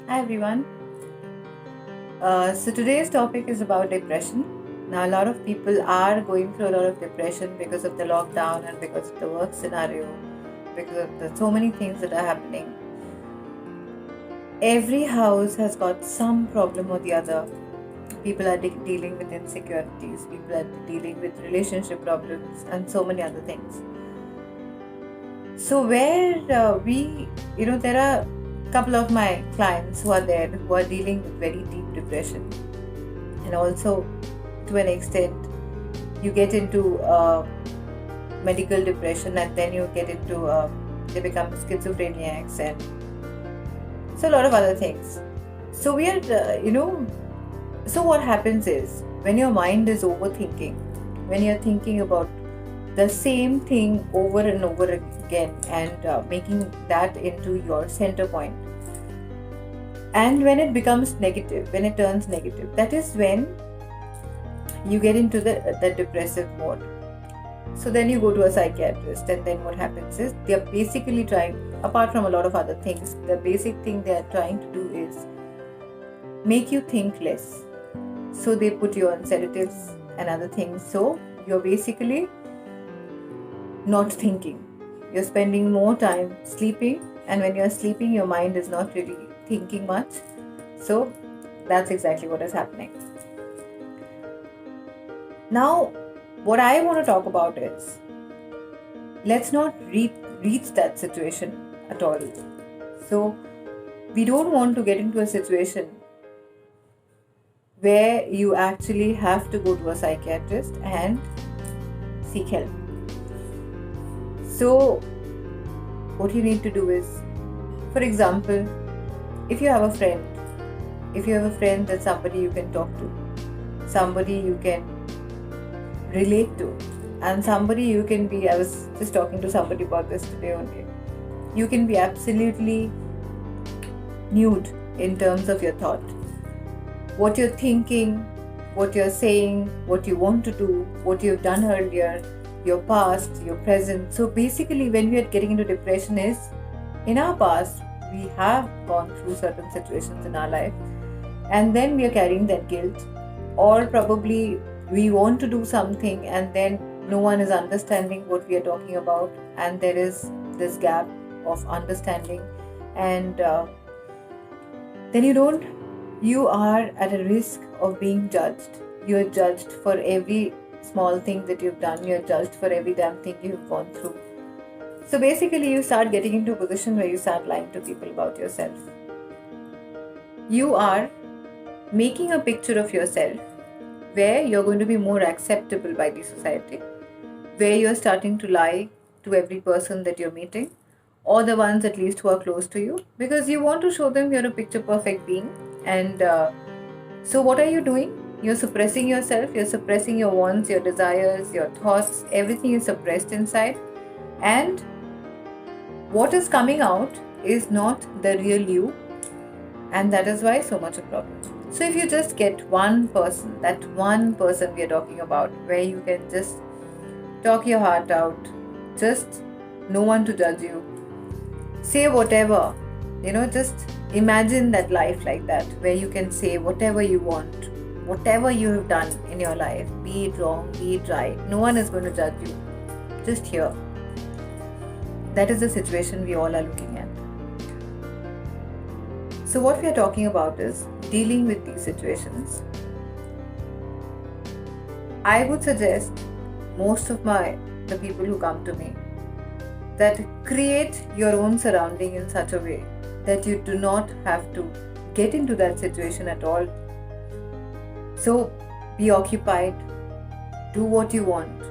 Hi everyone. So today's topic is about depression. Now, a lot of people are going through a lot of depression because of the lockdown and because of the work scenario, because of the so many things that are happening. Every house has got some problem or the other. People are dealing with insecurities, people are dealing with relationship problems, and so many other things. So, where there are a couple of my clients who are there who are dealing with very deep depression, and also to an extent you get into medical depression, and then you get into they become schizophrenics and so a lot of other things. So we are so what happens is when your mind is overthinking, when you're thinking about the same thing over and over again and making that into your center point, and when it becomes negative, when it turns negative, that is when you get into the depressive mode. So then you go to a psychiatrist, and then what happens is they're basically trying, apart from a lot of other things, the basic thing they're trying to do is make you think less. So they put you on sedatives and other things. So you're basically not thinking. You're spending more time sleeping, and when you're sleeping, your mind is not really thinking much. So that's exactly what is happening. Now, what I want to talk about is let's not reach that situation at all. So, we don't want to get into a situation where you actually have to go to a psychiatrist and seek help. So, what you need to do is, for example, if you have a friend, that's somebody you can talk to, somebody you can relate to, and somebody you can be, I was just talking to somebody about this today only, you can be absolutely nude in terms of your thought, what you're thinking, what you're saying, what you want to do, what you've done earlier, your past, your present. So basically when we are getting into depression is, in our past we have gone through certain situations in our life, and then we are carrying that guilt, or probably we want to do something and then no one is understanding what we are talking about, and there is this gap of understanding, and then you are at a risk of being judged. You are judged for every small thing that you've done, you're judged for every damn thing you've gone through. So basically you start getting into a position where you start lying to people about yourself. You are making a picture of yourself where you're going to be more acceptable by the society, where you're starting to lie to every person that you're meeting, or the ones at least who are close to you, because you want to show them you're a picture perfect being. And so what are you doing? You're suppressing yourself, you're suppressing your wants, your desires, your thoughts, everything is suppressed inside, and what is coming out is not the real you, and that is why so much a problem. So if you just get one person, that one person we are talking about, where you can just talk your heart out, just no one to judge you, say whatever, just imagine that life like that, where you can say whatever you want, whatever you have done in your life, be it wrong, be it right, no one is going to judge you, just here. That is the situation we all are looking at. So what we are talking about is dealing with these situations. I would suggest most of the people who come to me that create your own surrounding in such a way that you do not have to get into that situation at all. So be occupied, do what you want.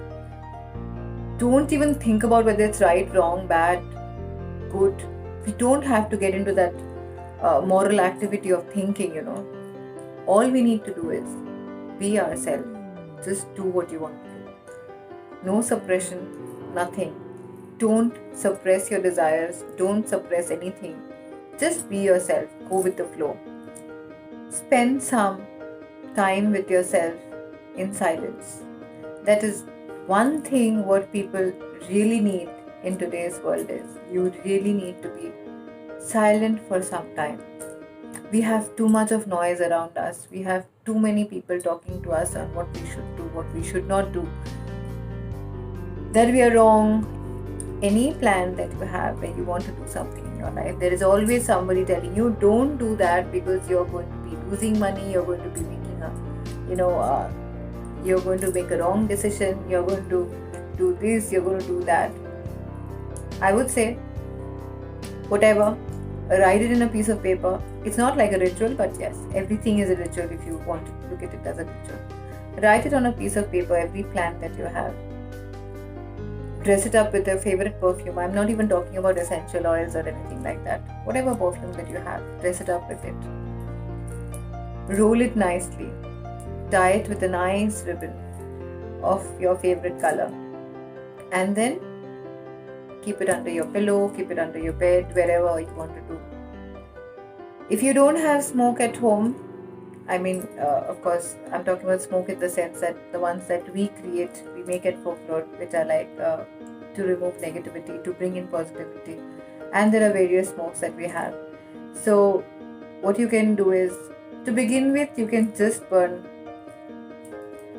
Don't even think about whether it's right, wrong, bad, good. We don't have to get into that moral activity of thinking, All we need to do is be ourselves. Just do what you want to do. No suppression, nothing. Don't suppress your desires. Don't suppress anything. Just be yourself. Go with the flow. Spend some time with yourself in silence. That is one thing what people really need in today's world is you really need to be silent for some time. We have too much of noise around us. We have too many people talking to us on what we should do, what we should not do, that we are wrong. Any plan that you have where you want to do something in your life, there is always somebody telling you, don't do that because you're going to be losing money, you're going to be making a, you're going to make a wrong decision, you're going to do this, you're going to do that. I would say, whatever, write it in a piece of paper. It's not like a ritual, but yes, everything is a ritual if you want to look at it as a ritual. Write it on a piece of paper, every plan that you have. Dress it up with your favorite perfume. I'm not even talking about essential oils or anything like that. Whatever perfume that you have, dress it up with it. Roll it nicely. Tie it with a nice ribbon of your favorite color. And then keep it under your pillow, keep it under your bed, wherever you want to do. If you don't have smoke at home, of course, I'm talking about smoke in the sense that the ones that we create, we make at folklore, which are like to remove negativity, to bring in positivity. And there are various smokes that we have. So, what you can do is, to begin with, you can just burn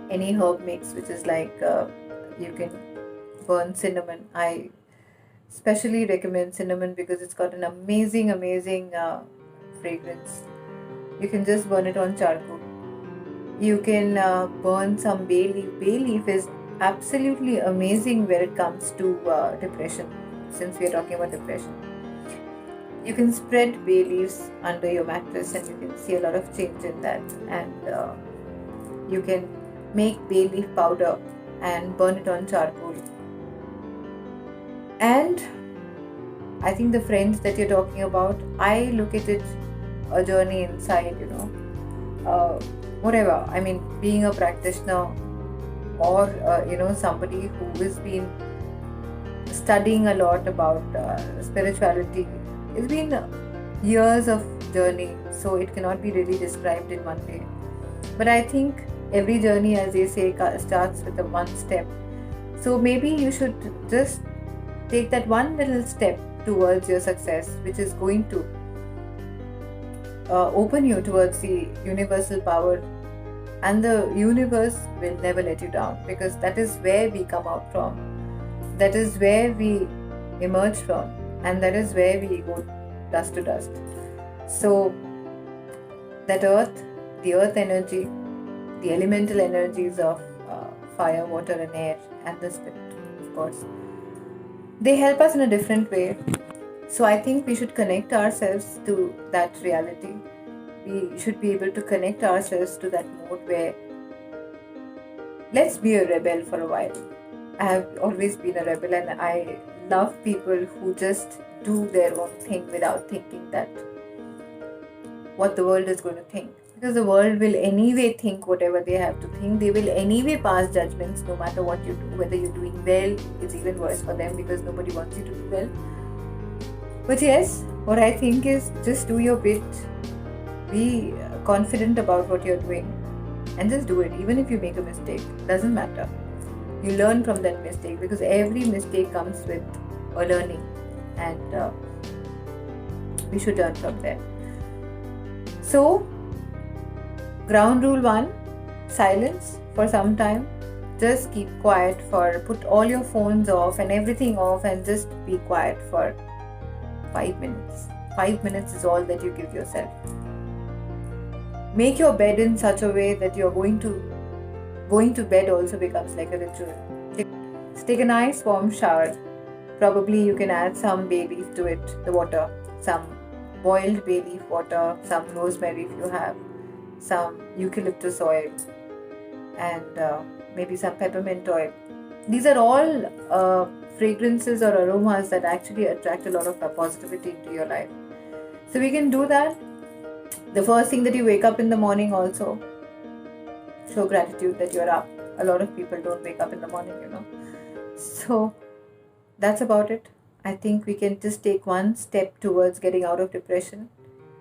any herb mix, which is like you can burn cinnamon. I especially recommend cinnamon because it's got an amazing fragrance. You can just burn it on charcoal. You can burn some bay leaf. Bay leaf is absolutely amazing when it comes to depression, since we are talking about depression. You can spread bay leaves under your mattress and you can see a lot of change in that. And you can make bay leaf powder and burn it on charcoal. And I think the friends that you're talking about, I look at it a journey inside, whatever. Being a practitioner or, somebody who has been studying a lot about spirituality, it's been years of journey, so it cannot be really described in one day. But I think every journey, as they say, starts with a one step. So maybe you should just take that one little step towards your success, which is going to open you towards the universal power, and the universe will never let you down, because that is where we come out from, that is where we emerge from, and that is where we go dust to dust. So that the earth energy, the elemental energies of fire, water and air, and the spirit, of course, they help us in a different way. So I think we should connect ourselves to that reality. We should be able to connect ourselves to that mode where, let's be a rebel for a while. I have always been a rebel, and I love people who just do their own thing without thinking that what the world is going to think. Because the world will anyway think whatever they have to think. They will anyway pass judgments no matter what you do. Whether you're doing well, it's even worse for them because nobody wants you to do well. But yes, what I think is, just do your bit. Be confident about what you're doing and just do it. Even if you make a mistake, doesn't matter. You learn from that mistake, because every mistake comes with a learning, and we should learn from there. So, ground rule 1, silence for some time. Just keep quiet put all your phones off and everything off, and just be quiet for 5 minutes. 5 minutes is all that you give yourself. Make your bed in such a way that you're going to bed also becomes like a ritual. Take a nice warm shower. Probably you can add some bay leaf to it, the water, some boiled bay leaf water, some rosemary if you have, some eucalyptus oil, and maybe some peppermint oil. These are all fragrances or aromas that actually attract a lot of positivity into your life. So we can do that. The first thing that you wake up in the morning, also show gratitude that you're up. A lot of people don't wake up in the morning, So that's about it. I think we can just take one step towards getting out of depression,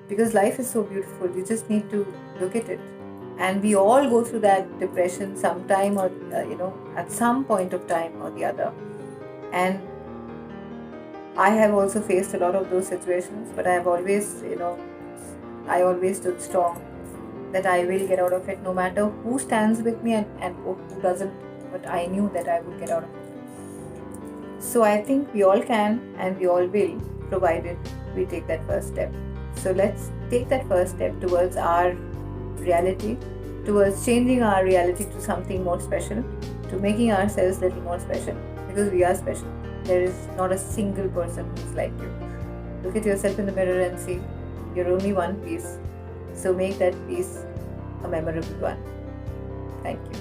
because life is so beautiful. You just need to look at it. And we all go through that depression sometime, or at some point of time or the other. And I have also faced a lot of those situations, but I have always I always stood strong that I will get out of it no matter who stands with me and who doesn't. But I knew that I would get out of it. So I think we all can and we all will, provided we take that first step. So let's take that first step towards our reality, towards changing our reality to something more special, to making ourselves a little more special, because we are special. There is not a single person who's like you. Look at yourself in the mirror and see you're only one piece. So make that piece a memorable one. Thank you.